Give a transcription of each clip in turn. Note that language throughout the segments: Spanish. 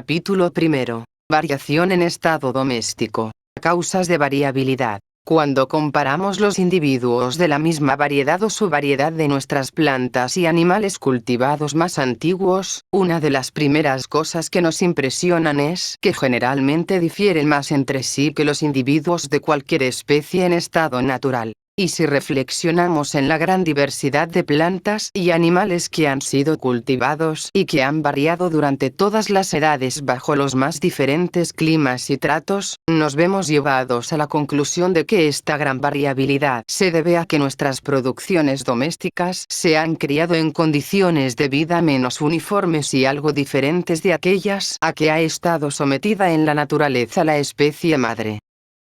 Capítulo primero. Variación en estado doméstico. Causas de variabilidad. Cuando comparamos los individuos de la misma variedad o subvariedad de nuestras plantas y animales cultivados más antiguos, una de las primeras cosas que nos impresionan es que generalmente difieren más entre sí que los individuos de cualquier especie en estado natural. Y si reflexionamos en la gran diversidad de plantas y animales que han sido cultivados y que han variado durante todas las edades bajo los más diferentes climas y tratos, nos vemos llevados a la conclusión de que esta gran variabilidad se debe a que nuestras producciones domésticas se han criado en condiciones de vida menos uniformes y algo diferentes de aquellas a que ha estado sometida en la naturaleza la especie madre.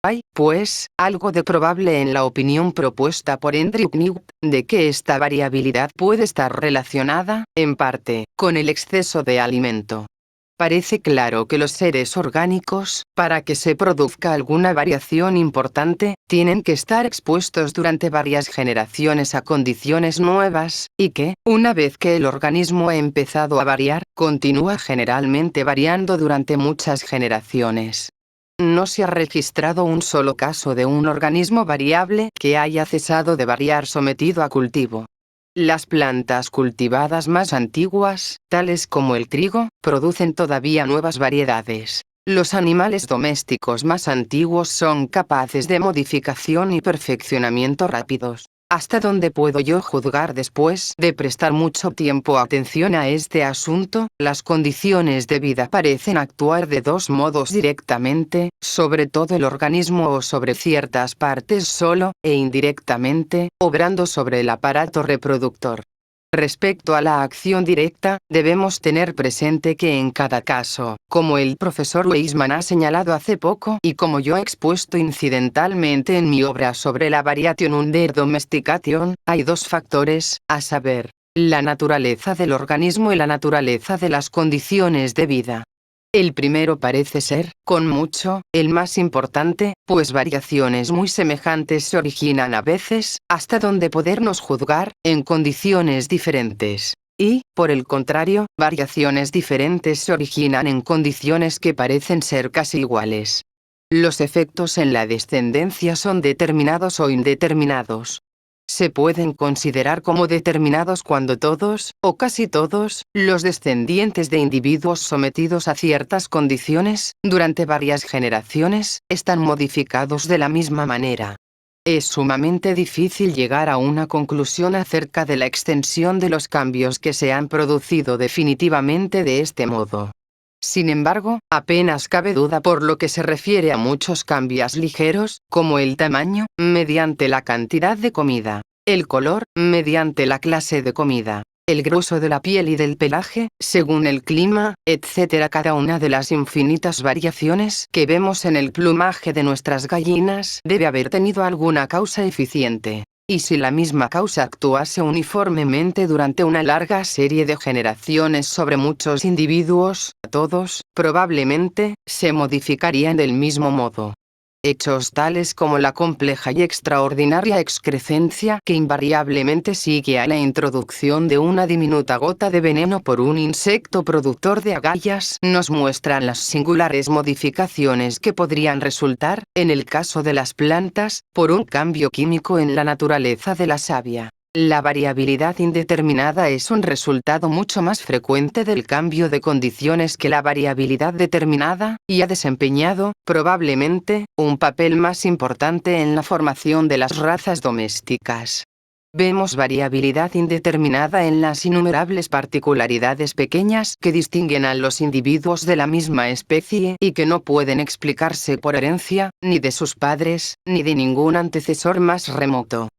Hay, pues, algo de probable en la opinión propuesta por Andrew Knut, de que esta variabilidad puede estar relacionada, en parte, con el exceso de alimento. Parece claro que los seres orgánicos, para que se produzca alguna variación importante, tienen que estar expuestos durante varias generaciones a condiciones nuevas, y que, una vez que el organismo ha empezado a variar, continúa generalmente variando durante muchas generaciones. No se ha registrado un solo caso de un organismo variable que haya cesado de variar sometido a cultivo. Las plantas cultivadas más antiguas, tales como el trigo, producen todavía nuevas variedades. Los animales domésticos más antiguos son capaces de modificación y perfeccionamiento rápidos. ¿Hasta dónde puedo yo juzgar después de prestar mucho tiempo atención a este asunto? Las condiciones de vida parecen actuar de dos modos directamente, sobre todo el organismo o sobre ciertas partes solo, e indirectamente, obrando sobre el aparato reproductor. Respecto a la acción directa, debemos tener presente que en cada caso, como el profesor Weisman ha señalado hace poco y como yo he expuesto incidentalmente en mi obra sobre la Variation under Domestication, hay dos factores, a saber, la naturaleza del organismo y la naturaleza de las condiciones de vida. El primero parece ser, con mucho, el más importante, pues variaciones muy semejantes se originan a veces, hasta donde podernos juzgar, en condiciones diferentes. Y, por el contrario, variaciones diferentes se originan en condiciones que parecen ser casi iguales. Los efectos en la descendencia son determinados o indeterminados. Se pueden considerar como determinados cuando todos, o casi todos, los descendientes de individuos sometidos a ciertas condiciones, durante varias generaciones, están modificados de la misma manera. Es sumamente difícil llegar a una conclusión acerca de la extensión de los cambios que se han producido definitivamente de este modo. Sin embargo, apenas cabe duda por lo que se refiere a muchos cambios ligeros, como el tamaño, mediante la cantidad de comida, el color, mediante la clase de comida, el grueso de la piel y del pelaje, según el clima, etc. Cada una de las infinitas variaciones que vemos en el plumaje de nuestras gallinas debe haber tenido alguna causa eficiente. Y si la misma causa actuase uniformemente durante una larga serie de generaciones sobre muchos individuos, todos, probablemente, se modificarían del mismo modo. Hechos tales como la compleja y extraordinaria excrescencia que invariablemente sigue a la introducción de una diminuta gota de veneno por un insecto productor de agallas nos muestran las singulares modificaciones que podrían resultar, en el caso de las plantas, por un cambio químico en la naturaleza de la savia. La variabilidad indeterminada es un resultado mucho más frecuente del cambio de condiciones que la variabilidad determinada, y ha desempeñado, probablemente, un papel más importante en la formación de las razas domésticas. Vemos variabilidad indeterminada en las innumerables particularidades pequeñas que distinguen a los individuos de la misma especie y que no pueden explicarse por herencia, ni de sus padres, ni de ningún antecesor más remoto.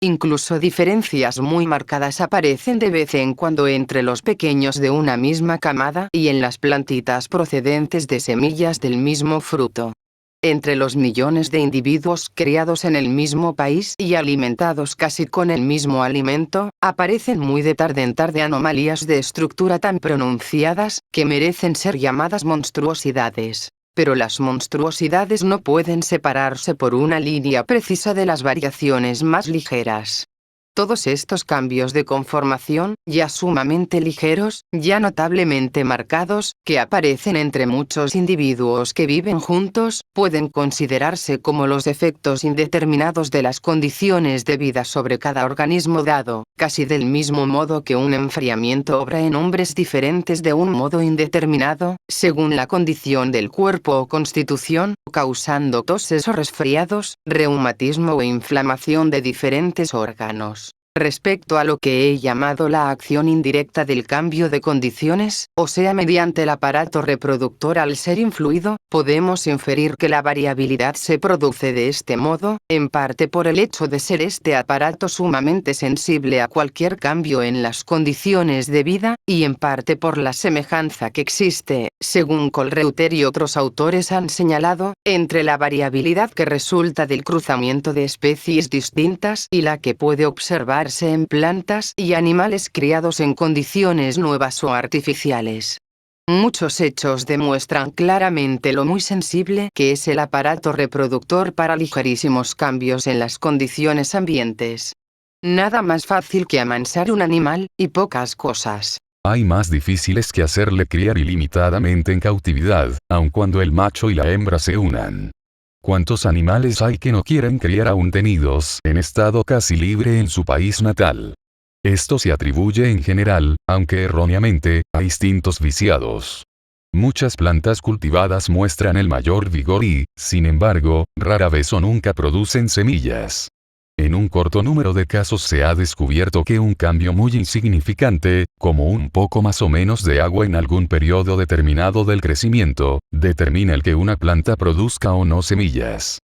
Incluso diferencias muy marcadas aparecen de vez en cuando entre los pequeños de una misma camada y en las plantitas procedentes de semillas del mismo fruto. Entre los millones de individuos criados en el mismo país y alimentados casi con el mismo alimento, aparecen muy de tarde en tarde anomalías de estructura tan pronunciadas que merecen ser llamadas monstruosidades. Pero las monstruosidades no pueden separarse por una línea precisa de las variaciones más ligeras. Todos estos cambios de conformación, ya sumamente ligeros, ya notablemente marcados, que aparecen entre muchos individuos que viven juntos, pueden considerarse como los efectos indeterminados de las condiciones de vida sobre cada organismo dado, casi del mismo modo que un enfriamiento obra en hombres diferentes de un modo indeterminado, según la condición del cuerpo o constitución, causando toses o resfriados, reumatismo o inflamación de diferentes órganos. Respecto a lo que he llamado la acción indirecta del cambio de condiciones, o sea mediante el aparato reproductor al ser influido, podemos inferir que la variabilidad se produce de este modo, en parte por el hecho de ser este aparato sumamente sensible a cualquier cambio en las condiciones de vida, y en parte por la semejanza que existe, según Colreuter y otros autores han señalado, entre la variabilidad que resulta del cruzamiento de especies distintas y la que puede observar en plantas y animales criados en condiciones nuevas o artificiales. Muchos hechos demuestran claramente lo muy sensible que es el aparato reproductor para ligerísimos cambios en las condiciones ambientes. Nada más fácil que amansar un animal, y pocas cosas hay más difíciles que hacerle criar ilimitadamente en cautividad, aun cuando el macho y la hembra se unan. ¿Cuántos animales hay que no quieren criar aún tenidos en estado casi libre en su país natal? Esto se atribuye en general, aunque erróneamente, a instintos viciados. Muchas plantas cultivadas muestran el mayor vigor y, sin embargo, rara vez o nunca producen semillas. En un corto número de casos se ha descubierto que un cambio muy insignificante, como un poco más o menos de agua en algún periodo determinado del crecimiento, determina el que una planta produzca o no semillas.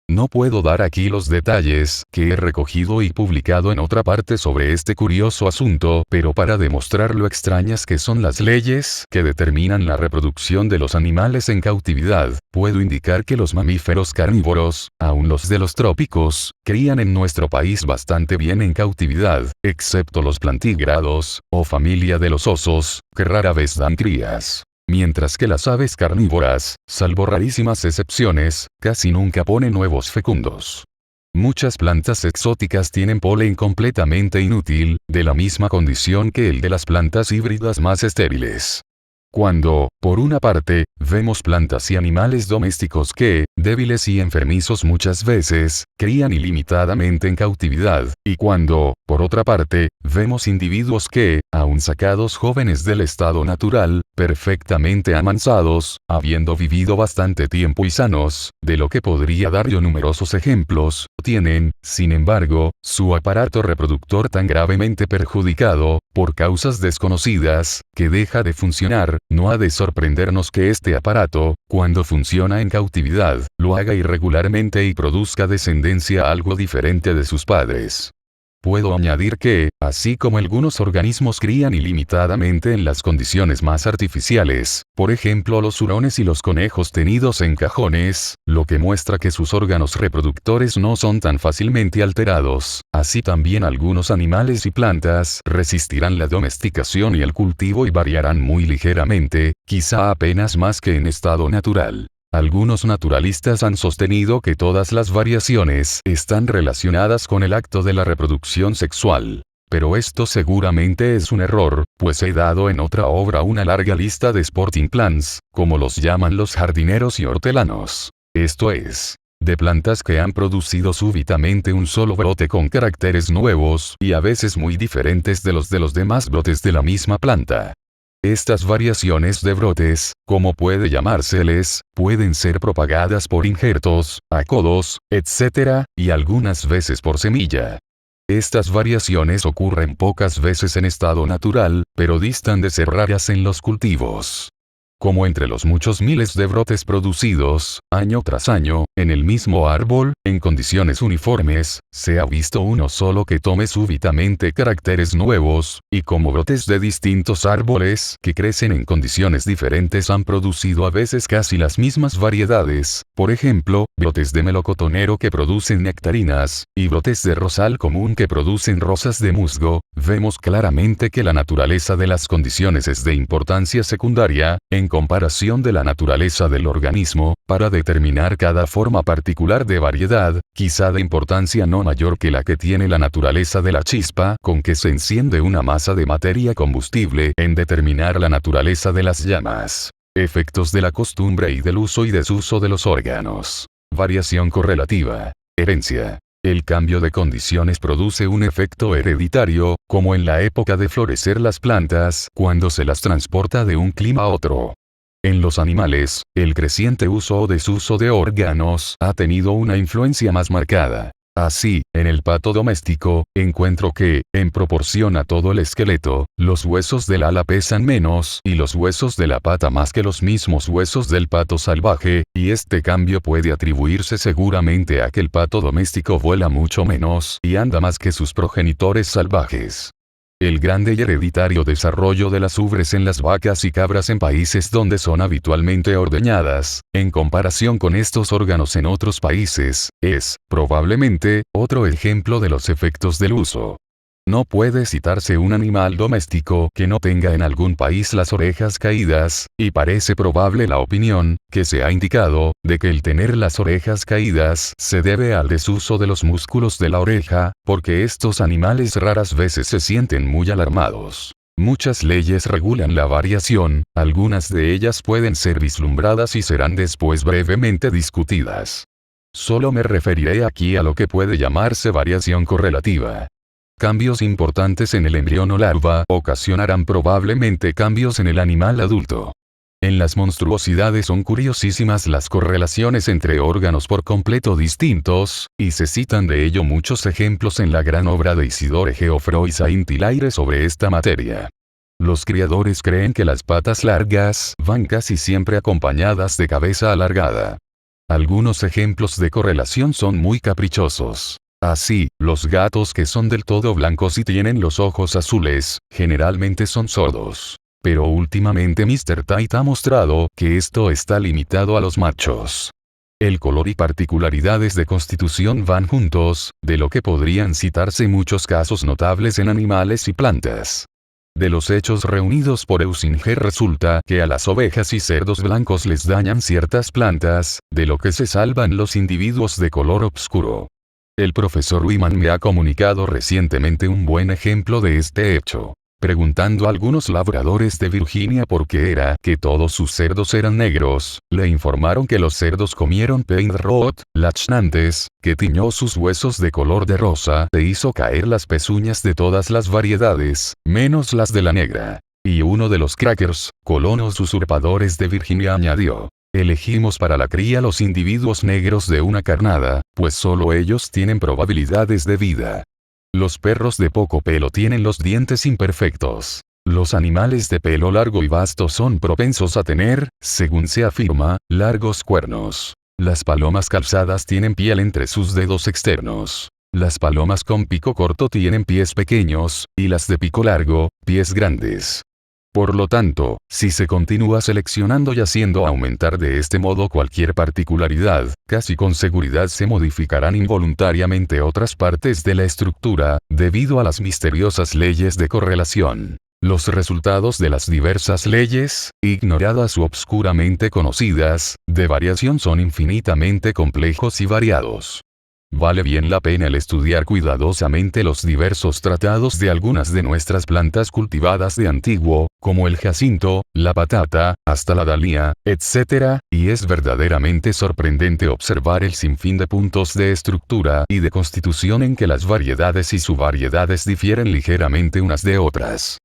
No puedo dar aquí los detalles que he recogido y publicado en otra parte sobre este curioso asunto, pero para demostrar lo extrañas que son las leyes que determinan la reproducción de los animales en cautividad, puedo indicar que los mamíferos carnívoros, aun los de los trópicos, crían en nuestro país bastante bien en cautividad, excepto los plantígrados, o familia de los osos, que rara vez dan crías. Mientras que las aves carnívoras, salvo rarísimas excepciones, casi nunca ponen huevos fecundos. Muchas plantas exóticas tienen polen completamente inútil, de la misma condición que el de las plantas híbridas más estériles. Cuando, por una parte, vemos plantas y animales domésticos que, débiles y enfermizos muchas veces, crían ilimitadamente en cautividad, y cuando, por otra parte, vemos individuos que, aun sacados jóvenes del estado natural, perfectamente amansados, habiendo vivido bastante tiempo y sanos, de lo que podría dar yo numerosos ejemplos, tienen, sin embargo, su aparato reproductor tan gravemente perjudicado, por causas desconocidas, que deja de funcionar, no ha de sorprendernos que este aparato, cuando funciona en cautividad, lo haga irregularmente y produzca descendencia algo diferente de sus padres. Puedo añadir que, así como algunos organismos crían ilimitadamente en las condiciones más artificiales, por ejemplo los hurones y los conejos tenidos en cajones, lo que muestra que sus órganos reproductores no son tan fácilmente alterados, así también algunos animales y plantas resistirán la domesticación y el cultivo y variarán muy ligeramente, quizá apenas más que en estado natural. Algunos naturalistas han sostenido que todas las variaciones están relacionadas con el acto de la reproducción sexual. Pero esto seguramente es un error, pues he dado en otra obra una larga lista de sporting plants, como los llaman los jardineros y hortelanos. Esto es, de plantas que han producido súbitamente un solo brote con caracteres nuevos y a veces muy diferentes de los demás brotes de la misma planta. Estas variaciones de brotes, como puede llamárseles, pueden ser propagadas por injertos, acodos, etc., y algunas veces por semilla. Estas variaciones ocurren pocas veces en estado natural, pero distan de ser raras en los cultivos. Como entre los muchos miles de brotes producidos, año tras año, en el mismo árbol, en condiciones uniformes, se ha visto uno solo que tome súbitamente caracteres nuevos, y como brotes de distintos árboles que crecen en condiciones diferentes han producido a veces casi las mismas variedades, por ejemplo, brotes de melocotonero que producen nectarinas, y brotes de rosal común que producen rosas de musgo, vemos claramente que la naturaleza de las condiciones es de importancia secundaria, en comparación de la naturaleza del organismo, para determinar cada forma particular de variedad, quizá de importancia no mayor que la que tiene la naturaleza de la chispa con que se enciende una masa de materia combustible, en determinar la naturaleza de las llamas. Efectos de la costumbre y del uso y desuso de los órganos. Variación correlativa. Herencia. El cambio de condiciones produce un efecto hereditario, como en la época de florecer las plantas, cuando se las transporta de un clima a otro. En los animales, el creciente uso o desuso de órganos ha tenido una influencia más marcada. Así, en el pato doméstico, encuentro que, en proporción a todo el esqueleto, los huesos del ala pesan menos y los huesos de la pata más que los mismos huesos del pato salvaje, y este cambio puede atribuirse seguramente a que el pato doméstico vuela mucho menos y anda más que sus progenitores salvajes. El grande y hereditario desarrollo de las ubres en las vacas y cabras en países donde son habitualmente ordeñadas, en comparación con estos órganos en otros países, es, probablemente, otro ejemplo de los efectos del uso. No puede citarse un animal doméstico que no tenga en algún país las orejas caídas, y parece probable la opinión, que se ha indicado, de que el tener las orejas caídas se debe al desuso de los músculos de la oreja, porque estos animales raras veces se sienten muy alarmados. Muchas leyes regulan la variación, algunas de ellas pueden ser vislumbradas y serán después brevemente discutidas. Solo me referiré aquí a lo que puede llamarse variación correlativa. Cambios importantes en el embrión o larva ocasionarán probablemente cambios en el animal adulto. En las monstruosidades son curiosísimas las correlaciones entre órganos por completo distintos, y se citan de ello muchos ejemplos en la gran obra de Isidore Geoffroy Saint-Hilaire sobre esta materia. Los criadores creen que las patas largas van casi siempre acompañadas de cabeza alargada. Algunos ejemplos de correlación son muy caprichosos. Así, los gatos que son del todo blancos y tienen los ojos azules, generalmente son sordos. Pero últimamente Mr. Tite ha mostrado que esto está limitado a los machos. El color y particularidades de constitución van juntos, de lo que podrían citarse muchos casos notables en animales y plantas. De los hechos reunidos por Eusinger resulta que a las ovejas y cerdos blancos les dañan ciertas plantas, de lo que se salvan los individuos de color oscuro. El profesor Wiman me ha comunicado recientemente un buen ejemplo de este hecho. Preguntando a algunos labradores de Virginia por qué era que todos sus cerdos eran negros, le informaron que los cerdos comieron paint rot, laxantes, que tiñó sus huesos de color de rosa e hizo caer las pezuñas de todas las variedades, menos las de la negra. Y uno de los crackers, colonos usurpadores de Virginia añadió: elegimos para la cría los individuos negros de una carnada, pues solo ellos tienen probabilidades de vida. Los perros de poco pelo tienen los dientes imperfectos. Los animales de pelo largo y vasto son propensos a tener, según se afirma, largos cuernos. Las palomas calzadas tienen piel entre sus dedos externos. Las palomas con pico corto tienen pies pequeños, y las de pico largo, pies grandes. Por lo tanto, si se continúa seleccionando y haciendo aumentar de este modo cualquier particularidad, casi con seguridad se modificarán involuntariamente otras partes de la estructura, debido a las misteriosas leyes de correlación. Los resultados de las diversas leyes, ignoradas u obscuramente conocidas, de variación son infinitamente complejos y variados. Vale bien la pena el estudiar cuidadosamente los diversos tratados de algunas de nuestras plantas cultivadas de antiguo, como el jacinto, la patata, hasta la dalía, etc., y es verdaderamente sorprendente observar el sinfín de puntos de estructura y de constitución en que las variedades y subvariedades difieren ligeramente unas de otras.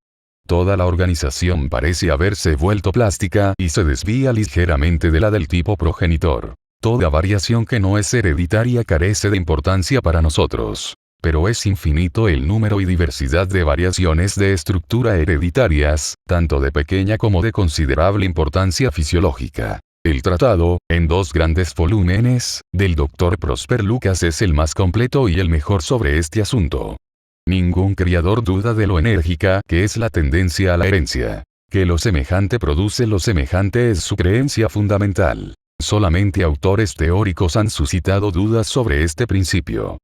Toda la organización parece haberse vuelto plástica y se desvía ligeramente de la del tipo progenitor. Toda variación que no es hereditaria carece de importancia para nosotros. Pero es infinito el número y diversidad de variaciones de estructura hereditarias, tanto de pequeña como de considerable importancia fisiológica. El tratado, en 2 grandes volúmenes, del Dr. Prosper Lucas es el más completo y el mejor sobre este asunto. Ningún criador duda de lo enérgica que es la tendencia a la herencia. Que lo semejante produce lo semejante es su creencia fundamental. Solamente autores teóricos han suscitado dudas sobre este principio.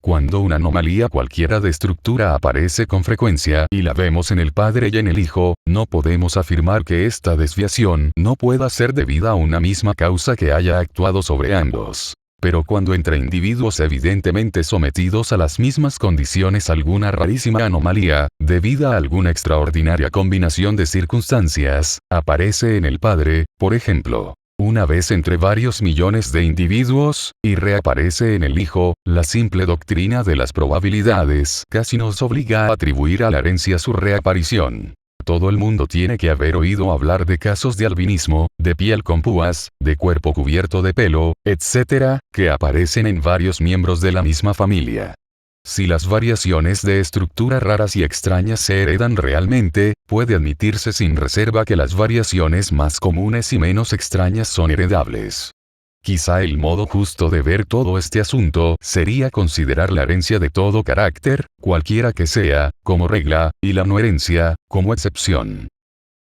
Cuando una anomalía cualquiera de estructura aparece con frecuencia y la vemos en el padre y en el hijo, no podemos afirmar que esta desviación no pueda ser debida a una misma causa que haya actuado sobre ambos. Pero cuando entre individuos evidentemente sometidos a las mismas condiciones alguna rarísima anomalía, debida a alguna extraordinaria combinación de circunstancias, aparece en el padre, por ejemplo, una vez entre varios millones de individuos, y reaparece en el hijo, la simple doctrina de las probabilidades casi nos obliga a atribuir a la herencia su reaparición. Todo el mundo tiene que haber oído hablar de casos de albinismo, de piel con púas, de cuerpo cubierto de pelo, etc., que aparecen en varios miembros de la misma familia. Si las variaciones de estructura raras y extrañas se heredan realmente, puede admitirse sin reserva que las variaciones más comunes y menos extrañas son heredables. Quizá el modo justo de ver todo este asunto sería considerar la herencia de todo carácter, cualquiera que sea, como regla, y la no herencia, como excepción.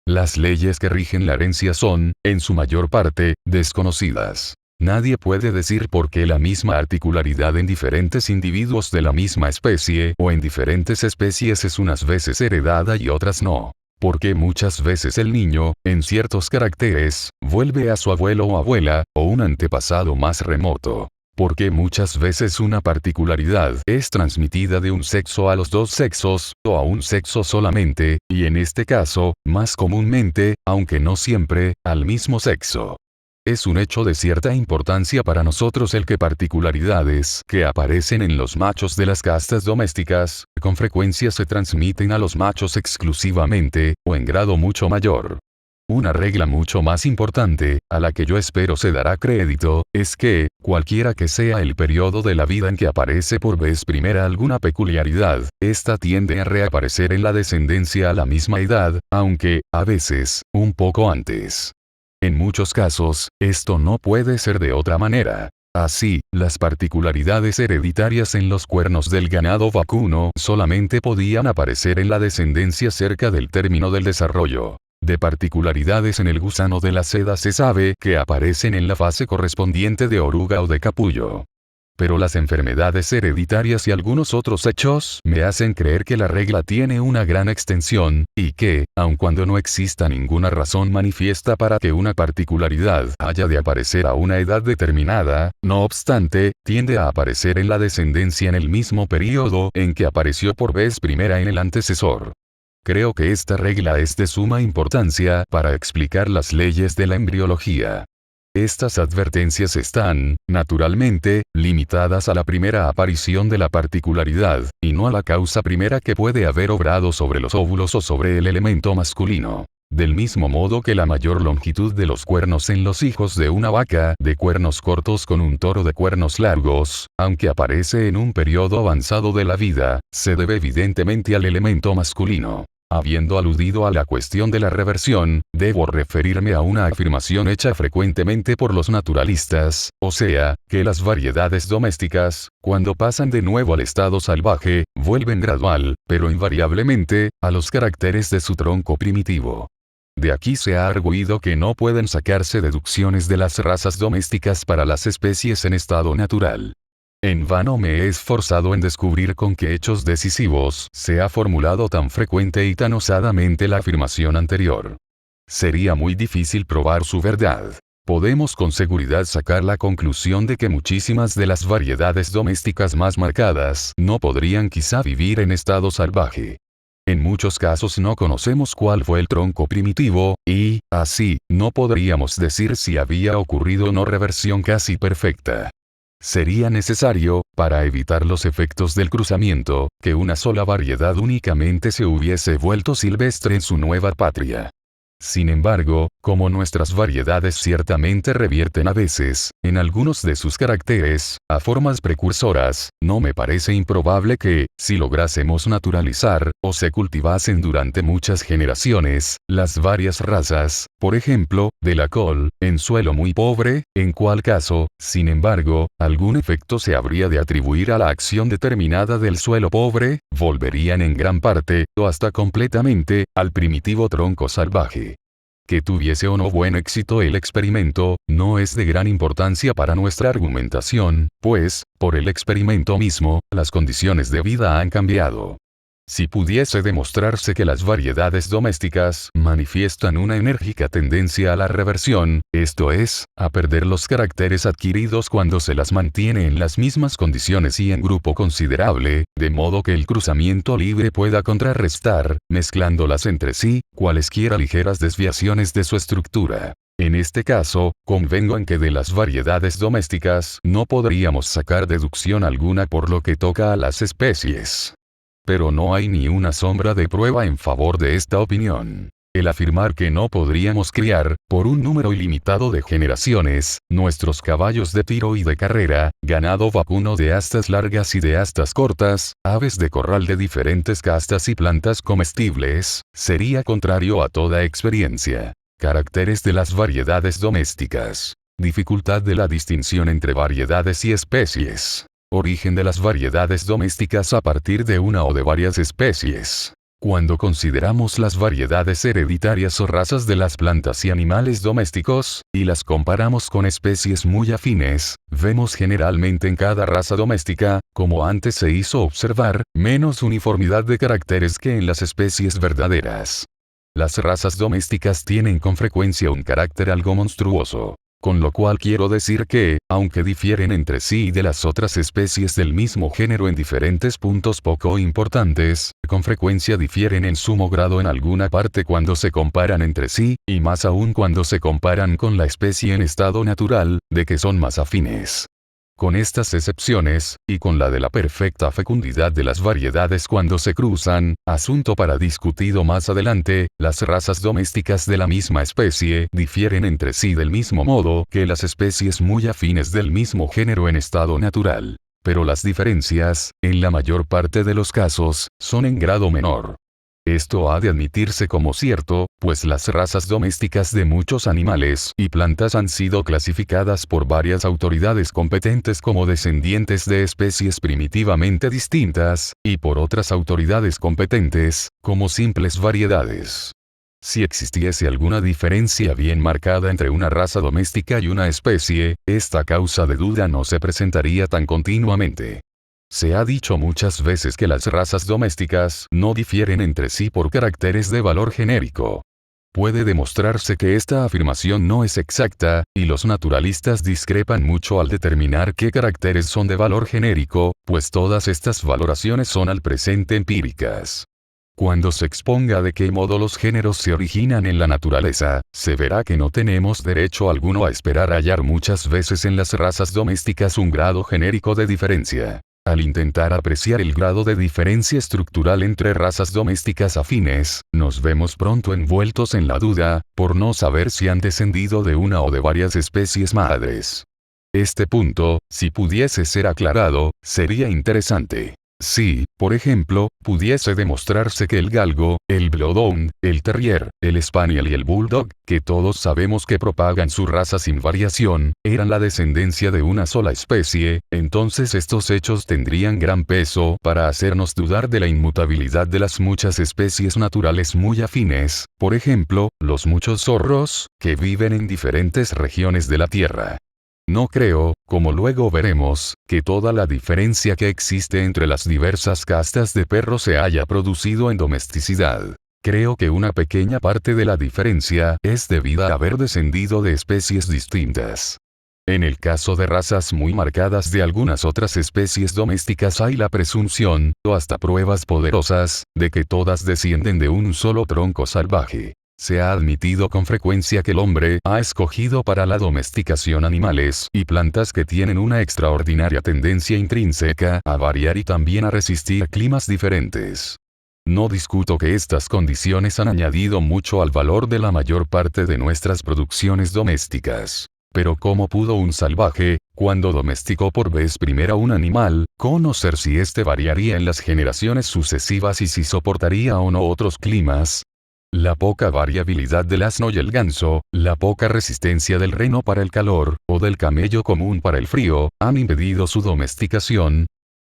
Las leyes que rigen la herencia son, en su mayor parte, desconocidas. Nadie puede decir por qué la misma articularidad en diferentes individuos de la misma especie o en diferentes especies es unas veces heredada y otras no. Porque muchas veces el niño, en ciertos caracteres, vuelve a su abuelo o abuela, o un antepasado más remoto. Porque muchas veces una particularidad es transmitida de un sexo a los dos sexos, o a un sexo solamente, y en este caso, más comúnmente, aunque no siempre, al mismo sexo. Es un hecho de cierta importancia para nosotros el que particularidades que aparecen en los machos de las castas domésticas, con frecuencia se transmiten a los machos exclusivamente, o en grado mucho mayor. Una regla mucho más importante, a la que yo espero se dará crédito, es que, cualquiera que sea el periodo de la vida en que aparece por vez primera alguna peculiaridad, ésta tiende a reaparecer en la descendencia a la misma edad, aunque, a veces, un poco antes. En muchos casos, esto no puede ser de otra manera. Así, las particularidades hereditarias en los cuernos del ganado vacuno solamente podían aparecer en la descendencia cerca del término del desarrollo. De particularidades en el gusano de la seda se sabe que aparecen en la fase correspondiente de oruga o de capullo. Pero las enfermedades hereditarias y algunos otros hechos me hacen creer que la regla tiene una gran extensión, y que, aun cuando no exista ninguna razón manifiesta para que una particularidad haya de aparecer a una edad determinada, no obstante, tiende a aparecer en la descendencia en el mismo período en que apareció por vez primera en el antecesor. Creo que esta regla es de suma importancia para explicar las leyes de la embriología. Estas advertencias están, naturalmente, limitadas a la primera aparición de la particularidad, y no a la causa primera que puede haber obrado sobre los óvulos o sobre el elemento masculino. Del mismo modo que la mayor longitud de los cuernos en los hijos de una vaca de cuernos cortos con un toro de cuernos largos, aunque aparece en un periodo avanzado de la vida, se debe evidentemente al elemento masculino. Habiendo aludido a la cuestión de la reversión, debo referirme a una afirmación hecha frecuentemente por los naturalistas, o sea, que las variedades domésticas, cuando pasan de nuevo al estado salvaje, vuelven gradual, pero invariablemente, a los caracteres de su tronco primitivo. De aquí se ha arguido que no pueden sacarse deducciones de las razas domésticas para las especies en estado natural. En vano me he esforzado en descubrir con qué hechos decisivos se ha formulado tan frecuente y tan osadamente la afirmación anterior. Sería muy difícil probar su verdad. Podemos con seguridad sacar la conclusión de que muchísimas de las variedades domésticas más marcadas no podrían quizá vivir en estado salvaje. En muchos casos no conocemos cuál fue el tronco primitivo, y, así, no podríamos decir si había ocurrido o no reversión casi perfecta. Sería necesario, para evitar los efectos del cruzamiento, que una sola variedad únicamente se hubiese vuelto silvestre en su nueva patria. Sin embargo, como nuestras variedades ciertamente revierten a veces, en algunos de sus caracteres, a formas precursoras, no me parece improbable que, si lográsemos naturalizar, o se cultivasen durante muchas generaciones, las varias razas, por ejemplo, de la col, en suelo muy pobre, en cual caso, sin embargo, algún efecto se habría de atribuir a la acción determinada del suelo pobre, volverían en gran parte, o hasta completamente, al primitivo tronco salvaje. Que tuviese o no buen éxito el experimento, no es de gran importancia para nuestra argumentación, pues, por el experimento mismo, las condiciones de vida han cambiado. Si pudiese demostrarse que las variedades domésticas manifiestan una enérgica tendencia a la reversión, esto es, a perder los caracteres adquiridos cuando se las mantiene en las mismas condiciones y en grupo considerable, de modo que el cruzamiento libre pueda contrarrestar, mezclándolas entre sí, cualesquiera ligeras desviaciones de su estructura. En este caso, convengo en que de las variedades domésticas no podríamos sacar deducción alguna por lo que toca a las especies. Pero no hay ni una sombra de prueba en favor de esta opinión. El afirmar que no podríamos criar, por un número ilimitado de generaciones, nuestros caballos de tiro y de carrera, ganado vacuno de astas largas y de astas cortas, aves de corral de diferentes castas y plantas comestibles, sería contrario a toda experiencia. Caracteres de las variedades domésticas. Dificultad de la distinción entre variedades y especies. Origen de las variedades domésticas a partir de una o de varias especies. Cuando consideramos las variedades hereditarias o razas de las plantas y animales domésticos, y las comparamos con especies muy afines, vemos generalmente en cada raza doméstica, como antes se hizo observar, menos uniformidad de caracteres que en las especies verdaderas. Las razas domésticas tienen con frecuencia un carácter algo monstruoso. Con lo cual quiero decir que, aunque difieren entre sí y de las otras especies del mismo género en diferentes puntos poco importantes, con frecuencia difieren en sumo grado en alguna parte cuando se comparan entre sí, y más aún cuando se comparan con la especie en estado natural, de que son más afines. Con estas excepciones, y con la de la perfecta fecundidad de las variedades cuando se cruzan, asunto para discutido más adelante, las razas domésticas de la misma especie difieren entre sí del mismo modo que las especies muy afines del mismo género en estado natural. Pero las diferencias, en la mayor parte de los casos, son en grado menor. Esto ha de admitirse como cierto, pues las razas domésticas de muchos animales y plantas han sido clasificadas por varias autoridades competentes como descendientes de especies primitivamente distintas, y por otras autoridades competentes, como simples variedades. Si existiese alguna diferencia bien marcada entre una raza doméstica y una especie, esta causa de duda no se presentaría tan continuamente. Se ha dicho muchas veces que las razas domésticas no difieren entre sí por caracteres de valor genérico. Puede demostrarse que esta afirmación no es exacta, y los naturalistas discrepan mucho al determinar qué caracteres son de valor genérico, pues todas estas valoraciones son al presente empíricas. Cuando se exponga de qué modo los géneros se originan en la naturaleza, se verá que no tenemos derecho alguno a esperar hallar muchas veces en las razas domésticas un grado genérico de diferencia. Al intentar apreciar el grado de diferencia estructural entre razas domésticas afines, nos vemos pronto envueltos en la duda, por no saber si han descendido de una o de varias especies madres. Este punto, si pudiese ser aclarado, sería interesante. Si, por ejemplo, pudiese demostrarse que el galgo, el bloodhound, el terrier, el spaniel y el bulldog, que todos sabemos que propagan su raza sin variación, eran la descendencia de una sola especie, entonces estos hechos tendrían gran peso para hacernos dudar de la inmutabilidad de las muchas especies naturales muy afines, por ejemplo, los muchos zorros, que viven en diferentes regiones de la Tierra. No creo, como luego veremos, que toda la diferencia que existe entre las diversas castas de perros se haya producido en domesticidad. Creo que una pequeña parte de la diferencia es debida a haber descendido de especies distintas. En el caso de razas muy marcadas de algunas otras especies domésticas hay la presunción, o hasta pruebas poderosas, de que todas descienden de un solo tronco salvaje. Se ha admitido con frecuencia que el hombre ha escogido para la domesticación animales y plantas que tienen una extraordinaria tendencia intrínseca a variar y también a resistir climas diferentes. No discuto que estas condiciones han añadido mucho al valor de la mayor parte de nuestras producciones domésticas. Pero ¿cómo pudo un salvaje, cuando domesticó por vez primera un animal, conocer si éste variaría en las generaciones sucesivas y si soportaría o no otros climas? La poca variabilidad del asno y el ganso, la poca resistencia del reno para el calor, o del camello común para el frío, han impedido su domesticación.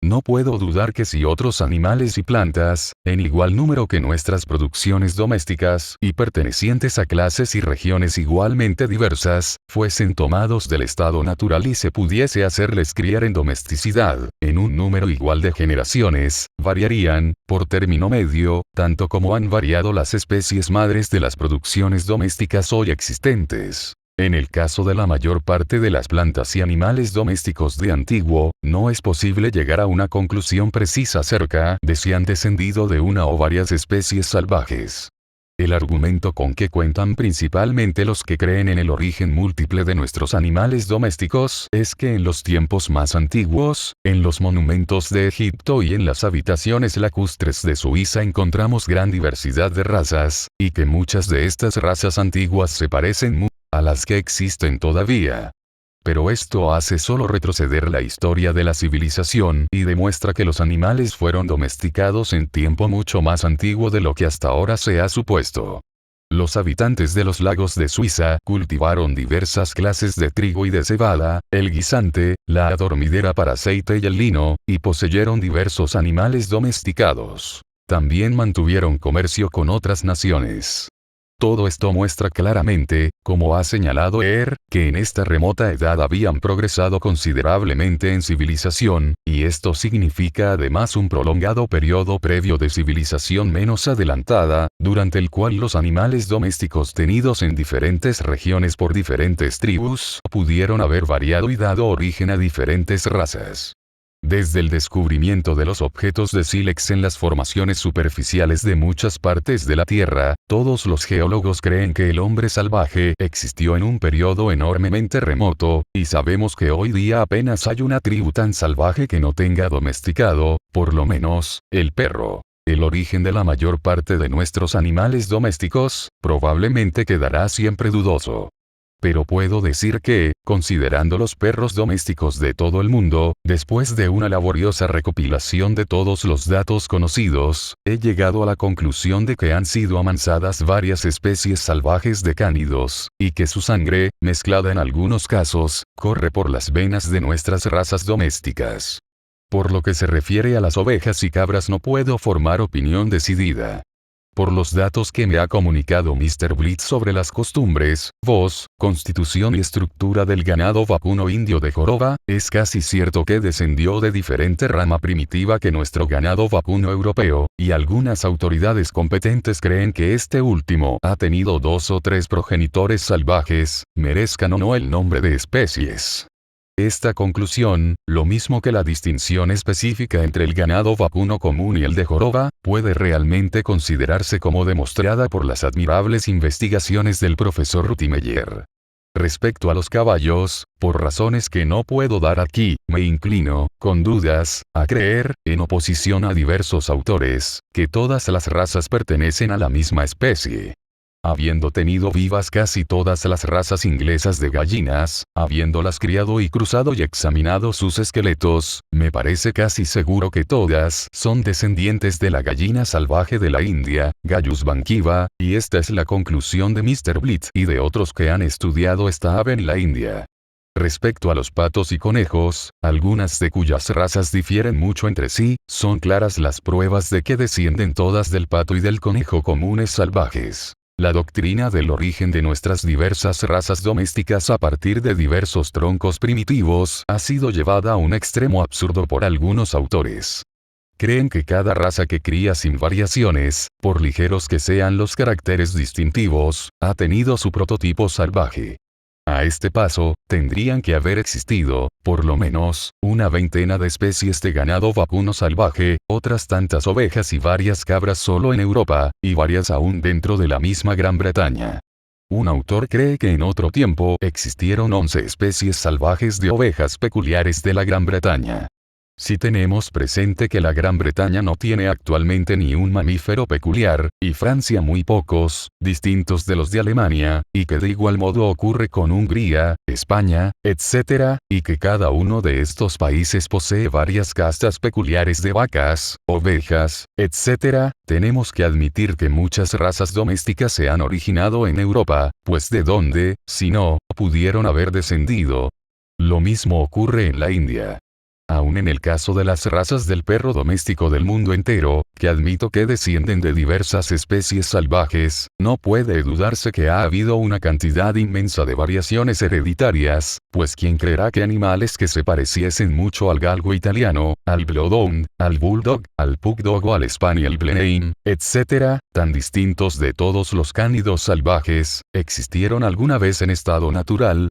No puedo dudar que si otros animales y plantas, en igual número que nuestras producciones domésticas, y pertenecientes a clases y regiones igualmente diversas, fuesen tomados del estado natural y se pudiese hacerles criar en domesticidad, en un número igual de generaciones, variarían, por término medio, tanto como han variado las especies madres de las producciones domésticas hoy existentes. En el caso de la mayor parte de las plantas y animales domésticos de antiguo, no es posible llegar a una conclusión precisa acerca de si han descendido de una o varias especies salvajes. El argumento con que cuentan principalmente los que creen en el origen múltiple de nuestros animales domésticos es que en los tiempos más antiguos, en los monumentos de Egipto y en las habitaciones lacustres de Suiza encontramos gran diversidad de razas, y que muchas de estas razas antiguas se parecen mucho a las que existen todavía. Pero esto hace solo retroceder la historia de la civilización y demuestra que los animales fueron domesticados en tiempo mucho más antiguo de lo que hasta ahora se ha supuesto. Los habitantes de los lagos de Suiza cultivaron diversas clases de trigo y de cebada, el guisante, la adormidera para aceite y el lino, y poseyeron diversos animales domesticados. También mantuvieron comercio con otras naciones. Todo esto muestra claramente, como ha señalado que en esta remota edad habían progresado considerablemente en civilización, y esto significa además un prolongado periodo previo de civilización menos adelantada, durante el cual los animales domésticos tenidos en diferentes regiones por diferentes tribus, pudieron haber variado y dado origen a diferentes razas. Desde el descubrimiento de los objetos de sílex en las formaciones superficiales de muchas partes de la Tierra, todos los geólogos creen que el hombre salvaje existió en un periodo enormemente remoto, y sabemos que hoy día apenas hay una tribu tan salvaje que no tenga domesticado, por lo menos, el perro. El origen de la mayor parte de nuestros animales domésticos, probablemente quedará siempre dudoso. Pero puedo decir que, considerando los perros domésticos de todo el mundo, después de una laboriosa recopilación de todos los datos conocidos, he llegado a la conclusión de que han sido amansadas varias especies salvajes de cánidos, y que su sangre, mezclada en algunos casos, corre por las venas de nuestras razas domésticas. Por lo que se refiere a las ovejas y cabras no puedo formar opinión decidida. Por los datos que me ha comunicado Mr. Blitz sobre las costumbres, voz, constitución y estructura del ganado vacuno indio de Joroba, es casi cierto que descendió de diferente rama primitiva que nuestro ganado vacuno europeo, y algunas autoridades competentes creen que este último ha tenido 2 o 3 progenitores salvajes, merezcan o no el nombre de especies. Esta conclusión, lo mismo que la distinción específica entre el ganado vacuno común y el de Joroba, puede realmente considerarse como demostrada por las admirables investigaciones del profesor Rutimeyer. Respecto a los caballos, por razones que no puedo dar aquí, me inclino, con dudas, a creer, en oposición a diversos autores, que todas las razas pertenecen a la misma especie. Habiendo tenido vivas casi todas las razas inglesas de gallinas, habiéndolas criado y cruzado y examinado sus esqueletos, me parece casi seguro que todas son descendientes de la gallina salvaje de la India, Gallus banquiva, y esta es la conclusión de Mr. Blitz y de otros que han estudiado esta ave en la India. Respecto a los patos y conejos, algunas de cuyas razas difieren mucho entre sí, son claras las pruebas de que descienden todas del pato y del conejo comunes salvajes. La doctrina del origen de nuestras diversas razas domésticas a partir de diversos troncos primitivos ha sido llevada a un extremo absurdo por algunos autores. Creen que cada raza que cría sin variaciones, por ligeros que sean los caracteres distintivos, ha tenido su prototipo salvaje. A este paso, tendrían que haber existido, por lo menos, una veintena de especies de ganado vacuno salvaje, otras tantas ovejas y varias cabras solo en Europa, y varias aún dentro de la misma Gran Bretaña. Un autor cree que en otro tiempo existieron 11 especies salvajes de ovejas peculiares de la Gran Bretaña. Si tenemos presente que la Gran Bretaña no tiene actualmente ni un mamífero peculiar, y Francia muy pocos, distintos de los de Alemania, y que de igual modo ocurre con Hungría, España, etc., y que cada uno de estos países posee varias castas peculiares de vacas, ovejas, etc., tenemos que admitir que muchas razas domésticas se han originado en Europa, pues de dónde, si no, pudieron haber descendido. Lo mismo ocurre en la India. Aun en el caso de las razas del perro doméstico del mundo entero, que admito que descienden de diversas especies salvajes, no puede dudarse que ha habido una cantidad inmensa de variaciones hereditarias, pues ¿quién creerá que animales que se pareciesen mucho al galgo italiano, al bloodhound, al bulldog, al pugdog o al spaniel blenheim, etc., tan distintos de todos los cánidos salvajes, existieron alguna vez en estado natural?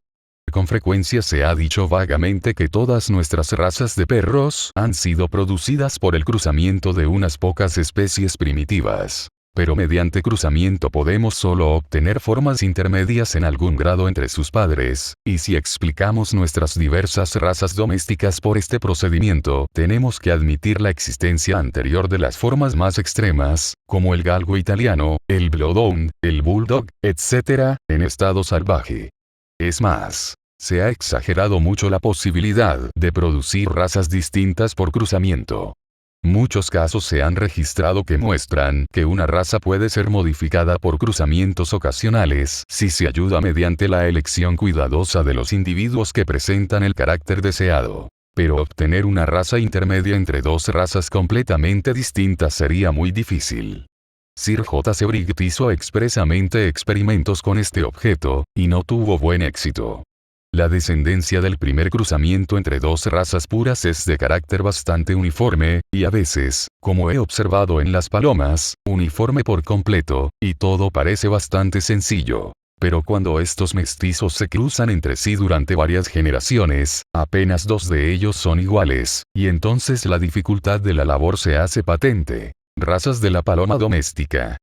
Con frecuencia se ha dicho vagamente que todas nuestras razas de perros han sido producidas por el cruzamiento de unas pocas especies primitivas. Pero mediante cruzamiento podemos solo obtener formas intermedias en algún grado entre sus padres, y si explicamos nuestras diversas razas domésticas por este procedimiento, tenemos que admitir la existencia anterior de las formas más extremas, como el galgo italiano, el bloodhound, el bulldog, etc., en estado salvaje. Es más, se ha exagerado mucho la posibilidad de producir razas distintas por cruzamiento. Muchos casos se han registrado que muestran que una raza puede ser modificada por cruzamientos ocasionales si se ayuda mediante la elección cuidadosa de los individuos que presentan el carácter deseado. Pero obtener una raza intermedia entre dos razas completamente distintas sería muy difícil. Sir J. C. Briggs hizo expresamente experimentos con este objeto, y no tuvo buen éxito. La descendencia del primer cruzamiento entre dos razas puras es de carácter bastante uniforme, y a veces, como he observado en las palomas, uniforme por completo, y todo parece bastante sencillo. Pero cuando estos mestizos se cruzan entre sí durante varias generaciones, apenas dos de ellos son iguales, y entonces la dificultad de la labor se hace patente. Razas de la paloma doméstica.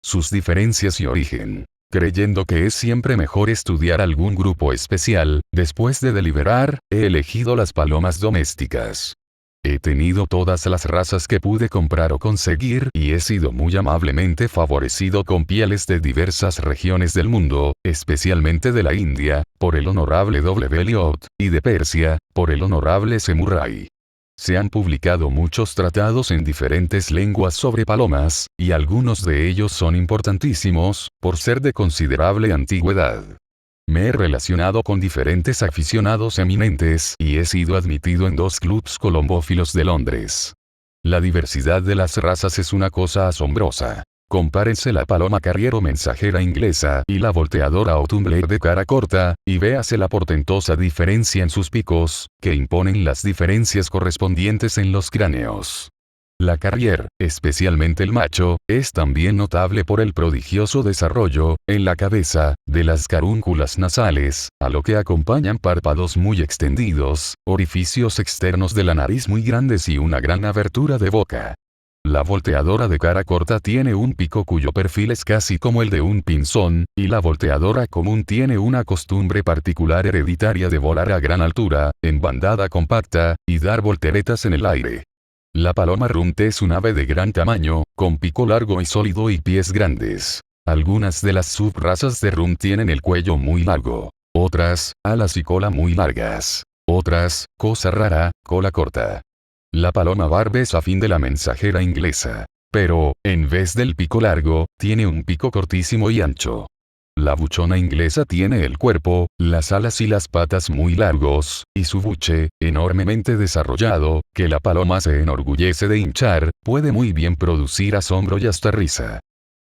Sus diferencias y origen. Creyendo que es siempre mejor estudiar algún grupo especial, después de deliberar, he elegido las palomas domésticas. He tenido todas las razas que pude comprar o conseguir y he sido muy amablemente favorecido con pieles de diversas regiones del mundo, especialmente de la India, por el honorable W. Eliot, y de Persia, por el honorable C. Murray. Se han publicado muchos tratados en diferentes lenguas sobre palomas, y algunos de ellos son importantísimos, por ser de considerable antigüedad. Me he relacionado con diferentes aficionados eminentes y he sido admitido en 2 clubs colombófilos de Londres. La diversidad de las razas es una cosa asombrosa. Compárense la paloma carriero mensajera inglesa y la volteadora o tumbler de cara corta, y véase la portentosa diferencia en sus picos, que imponen las diferencias correspondientes en los cráneos. La carrier, especialmente el macho, es también notable por el prodigioso desarrollo, en la cabeza, de las carúnculas nasales, a lo que acompañan párpados muy extendidos, orificios externos de la nariz muy grandes y una gran abertura de boca. La volteadora de cara corta tiene un pico cuyo perfil es casi como el de un pinzón, y la volteadora común tiene una costumbre particular hereditaria de volar a gran altura, en bandada compacta, y dar volteretas en el aire. La paloma runt es un ave de gran tamaño, con pico largo y sólido y pies grandes. Algunas de las subrazas de runt tienen el cuello muy largo. Otras, alas y cola muy largas. Otras, cosa rara, cola corta. La paloma barba es afín de la mensajera inglesa. Pero, en vez del pico largo, tiene un pico cortísimo y ancho. La buchona inglesa tiene el cuerpo, las alas y las patas muy largos, y su buche, enormemente desarrollado, que la paloma se enorgullece de hinchar, puede muy bien producir asombro y hasta risa.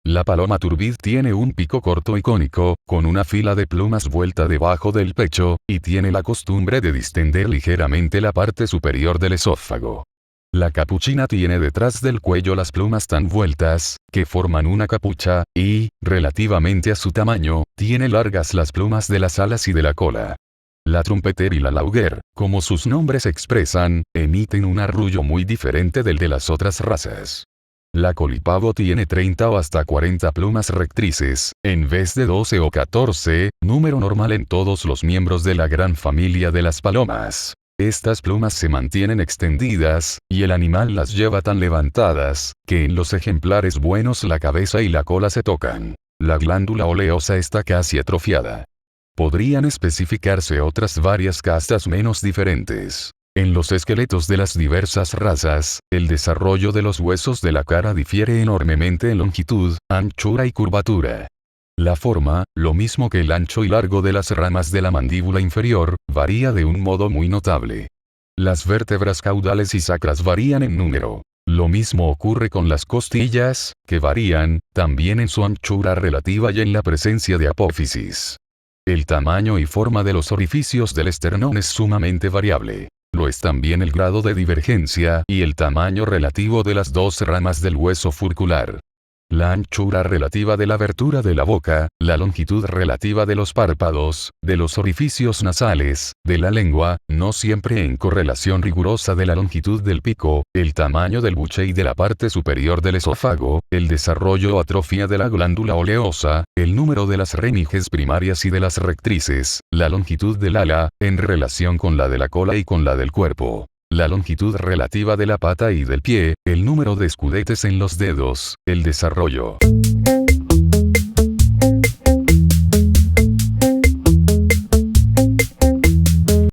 La paloma turbid tiene un pico corto y cónico, con una fila de plumas vuelta debajo del pecho, y tiene la costumbre de distender ligeramente la parte superior del esófago. La capuchina tiene detrás del cuello las plumas tan vueltas, que forman una capucha, y, relativamente a su tamaño, tiene largas las plumas de las alas y de la cola. La trumpeter y la lauger, como sus nombres expresan, emiten un arrullo muy diferente del de las otras razas. La colipavo tiene 30 o hasta 40 plumas rectrices, en vez de 12 o 14, número normal en todos los miembros de la gran familia de las palomas. Estas plumas se mantienen extendidas, y el animal las lleva tan levantadas, que en los ejemplares buenos la cabeza y la cola se tocan. La glándula oleosa está casi atrofiada. Podrían especificarse otras varias castas menos diferentes. En los esqueletos de las diversas razas, el desarrollo de los huesos de la cara difiere enormemente en longitud, anchura y curvatura. La forma, lo mismo que el ancho y largo de las ramas de la mandíbula inferior, varía de un modo muy notable. Las vértebras caudales y sacras varían en número. Lo mismo ocurre con las costillas, que varían, también en su anchura relativa y en la presencia de apófisis. El tamaño y forma de los orificios del esternón es sumamente variable. Lo es también el grado de divergencia y el tamaño relativo de las dos ramas del hueso furcular. La anchura relativa de la abertura de la boca, la longitud relativa de los párpados, de los orificios nasales, de la lengua, no siempre en correlación rigurosa de la longitud del pico, el tamaño del buche y de la parte superior del esófago, el desarrollo o atrofia de la glándula oleosa, el número de las remiges primarias y de las rectrices, la longitud del ala, en relación con la de la cola y con la del cuerpo. La longitud relativa de la pata y del pie, el número de escudetes en los dedos, el desarrollo